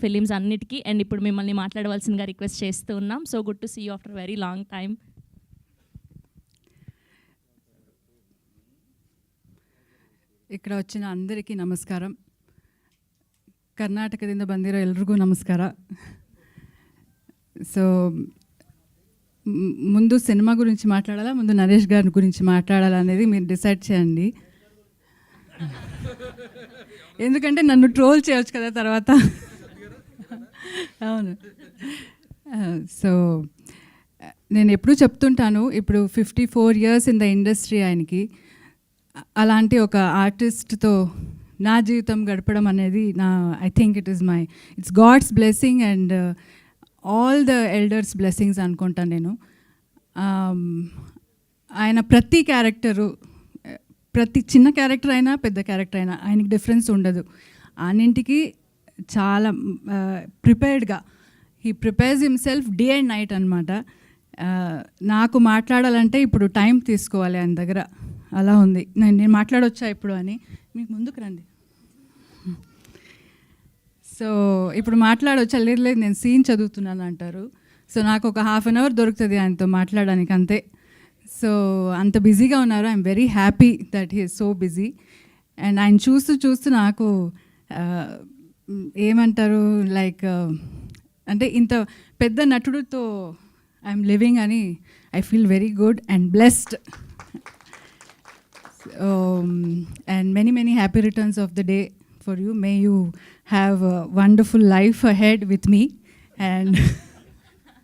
Films అన్నిటికీ. And ఇప్పుడు మిమ్మల్ని మాట్లాడవలసిందిగా రిక్వెస్ట్ చేస్తూ ఉన్నాం. So good to see you after very long time. ఇక్కడ వచ్చిన అందరికీ ನಮಸ್ಕಾರ. ಕರ್ನಾಟಕದಿಂದ ಬಂದಿರೋ ಎಲ್ರಿಗೂ ನಮಸ್ಕಾರ. సో ముందు సినిమా గురించి మాట్లాడాలా, ముందు నరేష్ గారి గురించి మాట్లాడాలా అనేది మీరు డిసైడ్ చేయండి. ఎందుకంటే నన్ను ట్రోల్ చేయవచ్చు కదా తర్వాత. అవును. సో నేను ఎప్పుడూ చెప్తుంటాను, ఇప్పుడు 54 years ఇన్ ద ఇండస్ట్రీ ఆయనకి. అలాంటి ఒక ఆర్టిస్ట్తో నా జీవితం గడపడం అనేది I think it's God's blessing and all the elders blessings అనుకుంటాను నేను. ఆయన ప్రతి క్యారెక్టరు, ప్రతి చిన్న క్యారెక్టర్ అయినా పెద్ద క్యారెక్టర్ అయినా ఆయనకి డిఫరెన్స్ ఉండదు. అన్నింటికి చాలా ప్రిపేర్డ్గా he prepares himself day and night అనమాట. నాకు మాట్లాడాలంటే ఇప్పుడు టైం తీసుకోవాలి ఆయన దగ్గర, అలా ఉంది. నేను మాట్లాడొచ్చా ఇప్పుడు అని, మీకు ముందుకు రండి. సో ఇప్పుడు మాట్లాడొచ్చా? లేదు లేదు నేను సీన్ చదువుతున్నాను అంటారు. సో నాకు ఒక 1/2 hour దొరుకుతుంది ఆయనతో మాట్లాడడానికి అంతే. సో అంత బిజీగా ఉన్నారు. I'm very happy that he is so busy. And ఆయన చూస్తూ నాకు ఏమంటారు, లైక్ అంటే ఇంత పెద్ద నటుడితో ఐఎమ్ లివింగ్ అని I feel very good and blessed. And many happy returns of the day for you. May you have a wonderful life ahead with me, and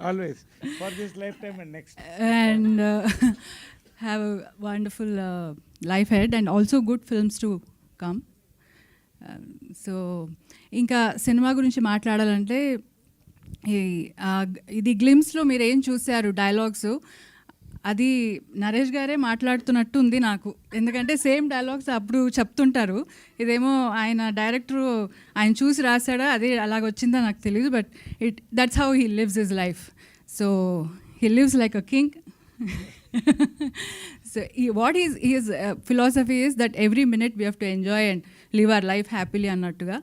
always for this lifetime and next, and have a wonderful life ahead and also good films to come. So ఇంకా cinema గురించి మాట్లాడాలంటే ఇది గ్లిమ్స్లో మీరు ఏం చూశారు dialogues, అది నరేష్ గారే మాట్లాడుతున్నట్టు ఉంది నాకు. ఎందుకంటే సేమ్ డైలాగ్స్ అప్పుడు చెప్తుంటారు. ఇదేమో ఆయన డైరెక్టరు ఆయన చూసి రాశాడా, అదే అలాగొచ్చిందా నాకు తెలియదు. But that's how he lives his life. So he lives like a king. So what is philosophy is that every minute we have to enjoy and live our life happily అన్నట్టుగా.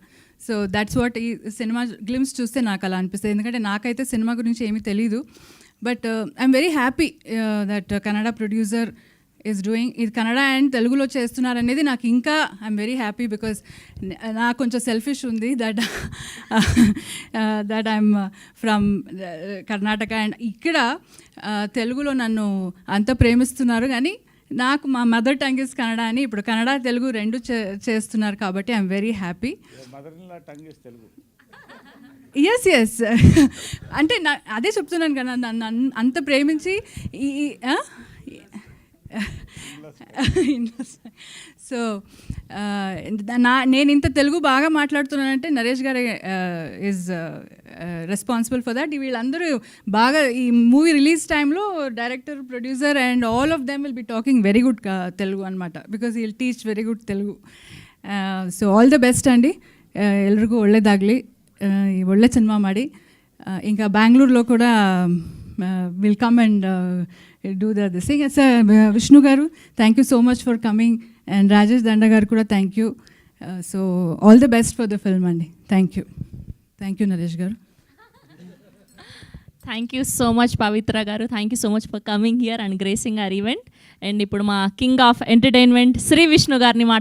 So that's what ఈ cinema glimpse చూస్తే నాకు అలా అనిపిస్తుంది. ఎందుకంటే నాకైతే cinema గురించి ఏమీ తెలీదు. But I'm very happy that Kannada producer is doing ఇది. కన్నడ అండ్ తెలుగులో చేస్తున్నారనేది నాకు ఇంకా ఐఎమ్ వెరీ హ్యాపీ. బికాస్ నాకు కొంచెం సెల్ఫిష్ ఉంది that I'm from Karnataka and ఇక్కడ తెలుగులో నన్ను అంత ప్రేమిస్తున్నారు. కానీ నాకు మా మదర్ టంగ్ ఇస్ కన్నడ అని ఇప్పుడు కన్నడ తెలుగు రెండు చేస్తున్నారు కాబట్టి ఐఎమ్ వెరీ హ్యాపీ. ఎస్ అంటే అదే చెప్తున్నాను కదా, నన్ను అంత ప్రేమించి సో నేను ఇంత తెలుగు బాగా మాట్లాడుతున్నానంటే నరేష్ గారే ఈజ్ రెస్పాన్సిబుల్ ఫర్ దట్. వీళ్ళందరూ బాగా ఈ మూవీ రిలీజ్ టైంలో director, producer and all of them will be talking very good Telugu అనమాట. Because he will teach very good Telugu. So all the best ಅಂడి, ಎಲ್ರಿಗೂ ಒಳ್ಳೆಯದಾಗಲಿ, ಒಳ್ಳೆ ಸಿನಿಮಾ ಮಾಡಿ. ఇంకా బెంగళూరులో కూడా will come and do the sing. Sir Vishnu గారు thank you so much for coming, and Rajesh Danda గారు కూడా thank you. So all the best for the film అండి. Thank you Naresh garu. Thank you so much Pavitra garu. Thank you so much for coming here and gracing our event. And ఇప్పుడు మా king of entertainment Shri Vishnu గారిని